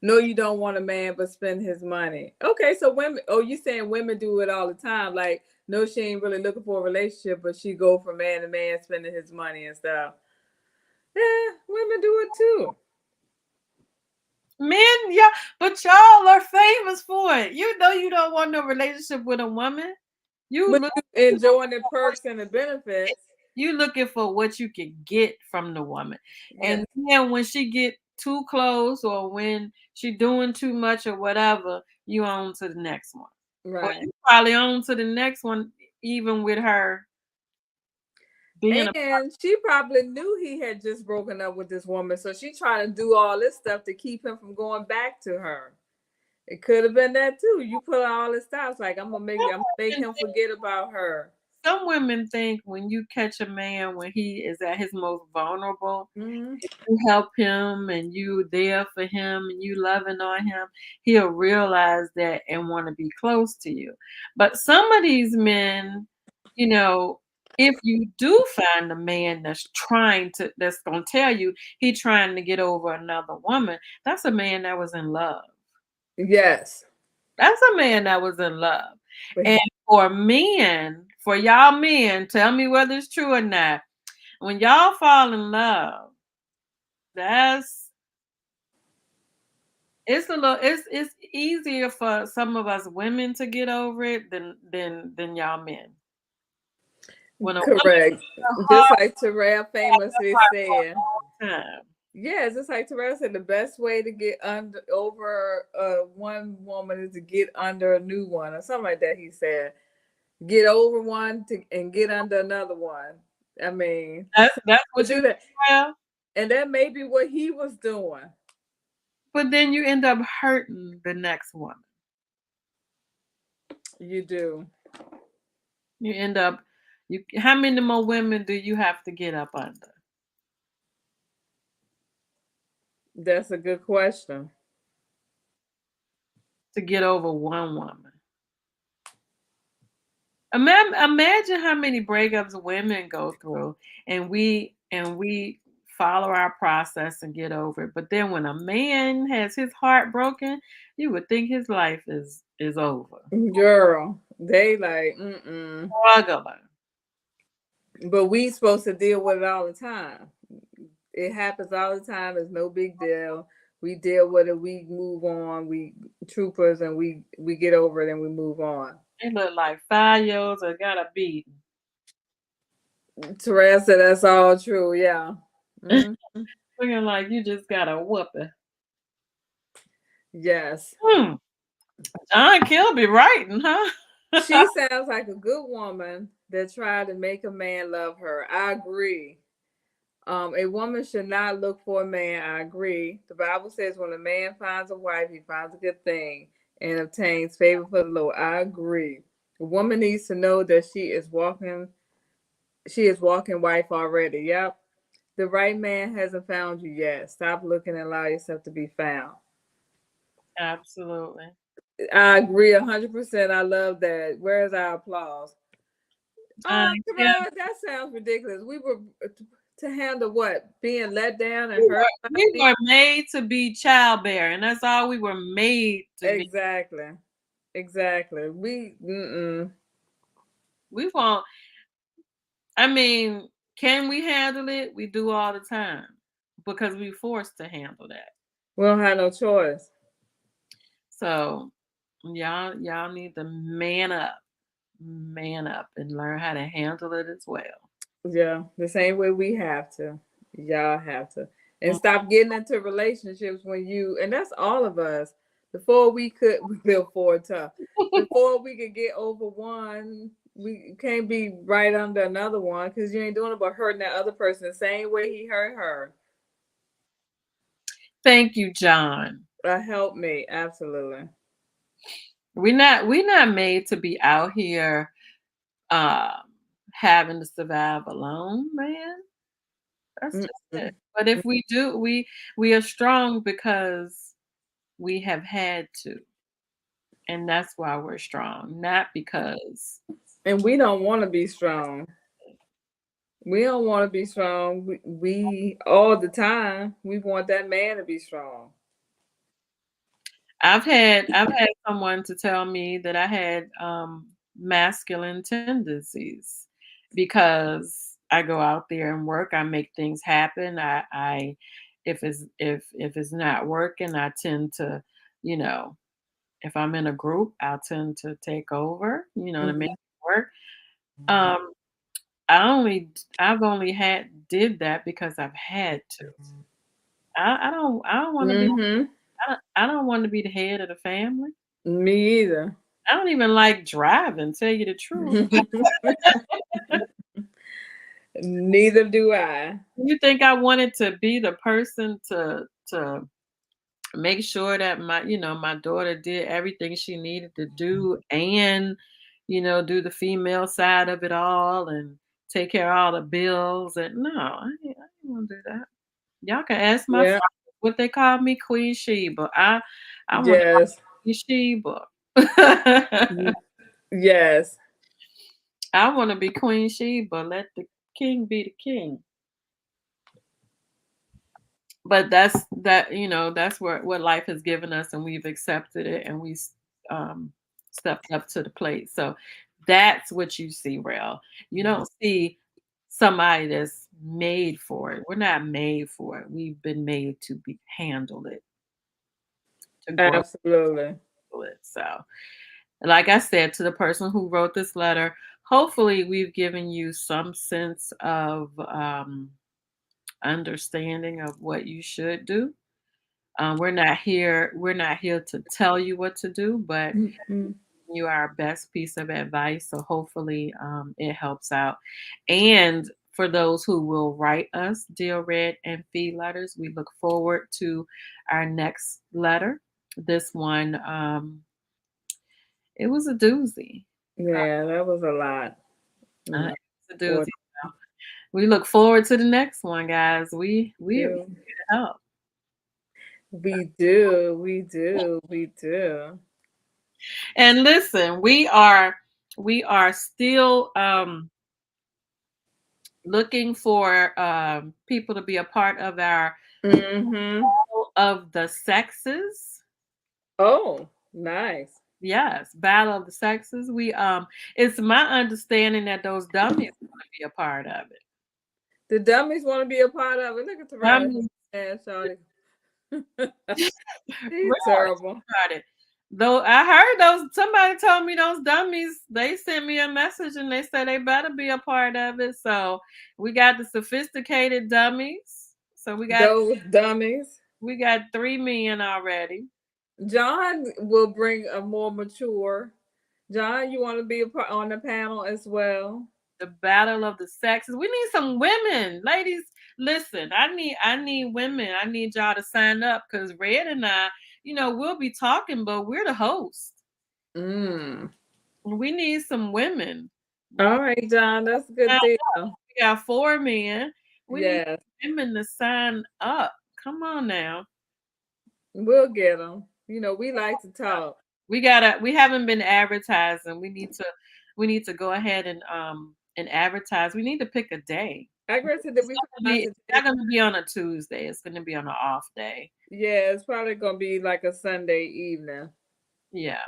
No, you don't want a man, but spend his money. Okay, so women. Oh, you saying women do it all the time? Like, no, she ain't really looking for a relationship, but she go from man to man, spending his money and stuff. Yeah, women do it too. Men, yeah, but y'all are famous for it. You know you don't want no relationship with a woman. But you enjoying the perks and the benefits. You looking for what you can get from the woman. Yes. And then when she get too close or when she doing too much or whatever, you on to the next one. Or Right. you probably on to the next one, even with her being And she probably knew he had just broken up with this woman, so she trying to do all this stuff to keep him from going back to her. It could have been that too. You put all this stuff like I'm gonna make him forget about her. Some women think when you catch a man when he is at his most vulnerable, Mm-hmm. you help him and you there for him and you loving on him, he'll realize that and want to be close to you. But some of these men, you know, if you do find a man that's gonna tell you he trying to get over another woman, that's a man that was in love. Yes. That's a man that was in love. But And for men, for y'all men, tell me whether it's true or not. When y'all fall in love, it's easier for some of us women to get over it than y'all men. When a correct. Just like Terrell famously said. time. Yes, just like Terrell said, the best way to get over one woman is to get under a new one, or something like that. He said, "Get over one and get under another one." I mean, That's what you do that, have. and that may be what he was doing. But then you end up hurting the next woman. You do. You end up how many more women do you have to get up under? That's a good question. To get over one woman. Imagine how many breakups women go through, and we follow our process and get over it. But then when a man has his heart broken, you would think his life is over. Girl, they like, Struggling. But we supposed to deal with it all the time. It happens all the time. It's no big deal. We deal with it. We move on. We troopers, and we get over it and we move on. They look like 5 years or got a beat. Terrell said that's all true. Yeah. Mm-hmm. Looking like you just got a whooping. Yes. John Kilby writing, huh? She sounds like a good woman that tried to make a man love her. I agree. A woman should not look for a man. I agree. The Bible says when a man finds a wife, he finds a good thing and obtains favor for the Lord. I agree. A woman needs to know that she is walking wife already. Yep. The right man hasn't found you yet. Stop looking and allow yourself to be found. Absolutely. I agree 100%. I love that. Where's our applause? Terrell, that sounds ridiculous. We were to handle what? Being let down and hurt? We were made to be childbearing. That's all we were made to be. Exactly. We won't. I mean, can we handle it? We do all the time because we're forced to handle that. We don't have no choice. So y'all need to man up and learn how to handle it as well. Yeah, the same way we have to. Y'all have to. And stop getting into relationships and that's all of us. Before we could build forward tough. Before we could get over one, we can't be right under another one because you ain't doing it but hurting that other person the same way he hurt her. Thank you, John. Help me, absolutely. We're not made to be out here having to survive alone, man. That's just it. But if we do, we are strong because we have had to. And that's why we're strong, not because. And we don't want to be strong. We don't want to be strong. We all the time we want that man to be strong. I've had someone to tell me that I had masculine tendencies because I go out there and work. I make things happen. I if it's not working, I tend to, you know, if I'm in a group, I'll tend to take over, to make Mhm. it work. Um, I've only had did that because I've had to. I don't want to be Mhm. I don't want to be the head of the family. Me either. I don't even like driving, tell you the truth. Neither do I. You think I wanted to be the person to make sure that my daughter did everything she needed to do and, do the female side of it all and take care of all the bills and no, I ain't gonna do that. Y'all can ask my Yeah. friends what they call me Queen Sheba. I want to Yes. be Sheba. Mm, yes. I want to be Queen Sheba. Let the king be the king. But that's what life has given us, and we've accepted it, and we um, stepped up to the plate. So that's what you see, Rel. You don't see somebody that's made for it. We're not made for it. We've been made to be handle it, to grow Absolutely. it. So, like I said to the person who wrote this letter, hopefully we've given you some sense of understanding of what you should do. We're not here. We're not here to tell you what to do, but Mhm. you are our best piece of advice. So hopefully, it helps out. And for those who will write us Dear Red and Fee letters, we look forward to our next letter. This one, it was a doozy. Yeah, that was a lot. Uh, Mm, it's a doozy. Lord, We look forward to the next one, guys. We here do. to help. We do. We do. We do. And listen, we are still looking for people to be a part of our Mm-hmm. Battle of the Sexes. Oh, nice. Yes, Battle of the Sexes. It's my understanding that those dummies want to be a part of it. The dummies want to be a part of it. Look at Terrell. Dummies, Yeah, Shawty. He's really terrible. about it. Though I heard somebody told me those dummies, they sent me a message and they said they better be a part of it. So we got the sophisticated dummies. So Those dummies. we got 3 men already. John will bring a more mature. John, you want to be a part on the panel as well? The battle of the sexes. We need some women, ladies. Listen, I need women. I need y'all to sign up because Red and I, we'll be talking, but we're the host. Mm. We need some women. All right, John, that's a good deal. We got 4 men. We need Yes, women to sign up. Come on now. we'll get them. We like to talk. We haven't been advertising. We need to go ahead and advertise. We need to pick a day. I agree that we forgot It's to not take. going to be on a Tuesday. It's going to be on an off day. Yeah, it's probably gonna be like a Sunday evening. Yeah.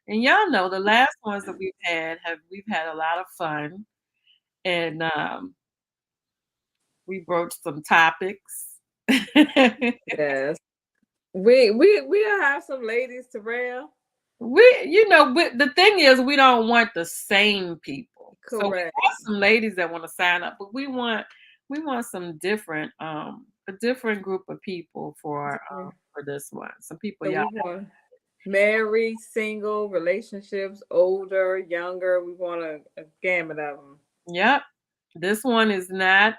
And y'all know the last ones that we've had a lot of fun, and we broached some topics. Yes, we'll have some ladies to rail. The thing is, we don't want the same people. So we Correct. have some ladies that want to sign up, but we want some different a different group of people for this one. Some people So y'all. we want married, single, relationships, older, younger. We want a gamut of them. Yep. This one is not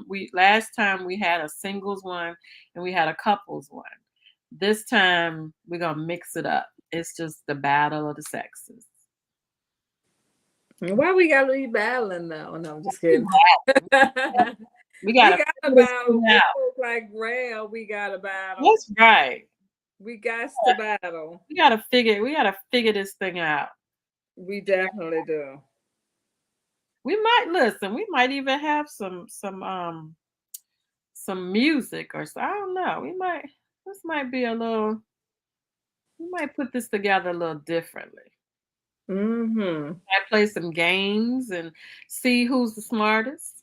we last time we had a singles one and we had a couples one. This time we're gonna mix it up. It's just the battle of the sexes. Why we gotta be battling though? No, I'm just kidding. We We gotta got a figure this battle thing with out. folks like Rail. We got a battle. That's right. We got to battle. We gotta figure this thing out. We definitely do. We might listen. We might even have some music or so. I don't know. This might be a little. We might put this together a little differently. Mm-hmm. I play some games and see who's the smartest.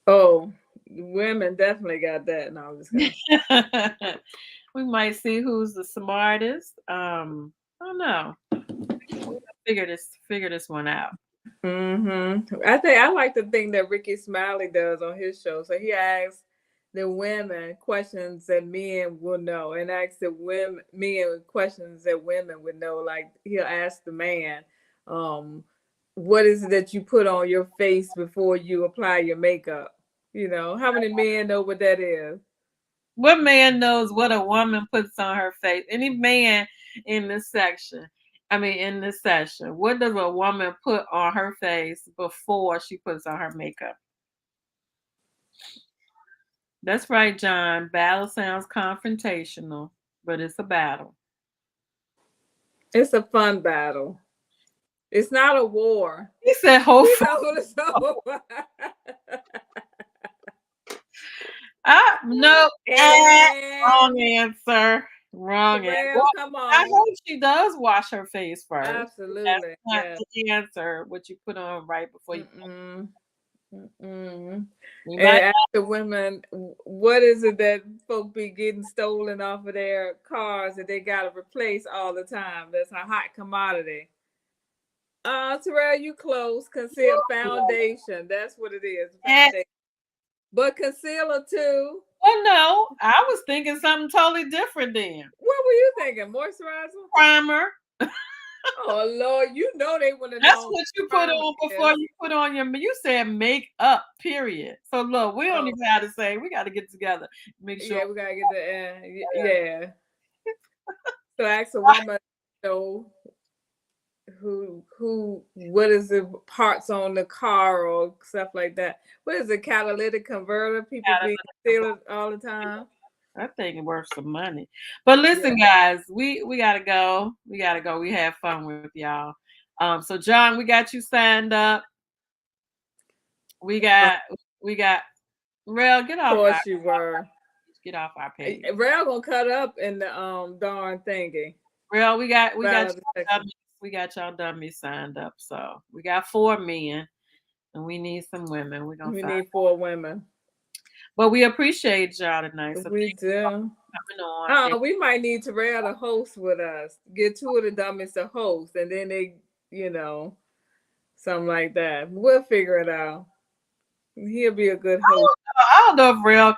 Oh, women definitely got that. No, I'm just kidding. We might see who's the smartest. I don't know. We'll figure this one out. Mm-hmm. I like the thing that Ricky Smiley does on his show. So he asks the women questions that men will know, and asks the men questions that women would know. Like he'll ask the man, what is it that you put on your face before you apply your makeup? You know, how many men know what that is? What man knows what a woman puts on her face? Any man in this section? In this session, what does a woman put on her face before she puts on her makeup? That's right, John. Battle sounds confrontational, but it's a battle. It's a fun battle. It's not a war. He said, hopefully. No. Wrong answer. Wrong answer. Well, come on. I hope she does wash her face first. Absolutely. That's not the answer. What you put on right before you. And ask the women, what is it that folk be getting stolen off of their cars that they gotta replace all the time? That's a hot commodity. Terrell, you close. Conceal foundation. That's what it is. Foundation. But concealer too. Well, no, I was thinking something totally different then. What were you thinking? Moisturizer? Primer. Oh Lord, you know they would have. That's what you put on before you put on your. You said make up. Period. So look, we don't even have to say. We got to get together. Make sure. Yeah, we gotta get the. Yeah. So ask a woman, what is the parts on the car or stuff like that? What is a catalytic converter? People be stealing all the time. That thing worth some money. But listen, guys, we gotta go. We gotta go. We had fun with y'all. So John, we got you signed up. We got Rel, get off. Of course you were. Get off our page. Rel gonna cut up in the darn thingy. Rel, we got y'all dummies signed up. So we got 4 men and we need some women. We need 4 women. But we appreciate y'all tonight. So we do. Coming on. We might need Terrell to host with us. Get 2 of the dummies to host, and then they, something like that. We'll figure it out. He'll be a good host. I don't know if Rel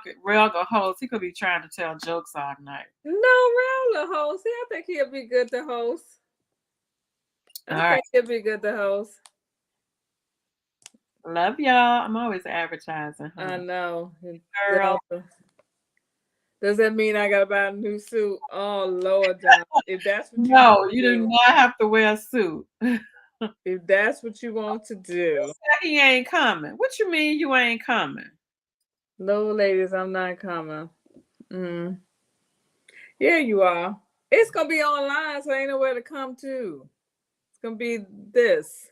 can host. He could be trying to tell jokes all night. No, Rel will host. I think he'll be good to host. All right. He'll be good to host. Love y'all. I'm always advertising. I know. Girl. Does that mean I gotta buy a new suit? Oh Lord, John. If that's what you do not have to wear a suit. If that's what you want to do. He ain't coming. What you mean you ain't coming? No, ladies, I'm not coming. Yeah, you are. It's gonna be online, so ain't nowhere to come to. It's gonna be this.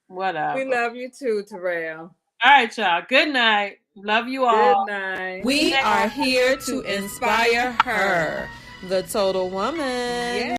Whatever. We love you too, Terrell. All right, y'all. Good night. Love you all. Good night. We are here to inspire her, the total woman. Yeah.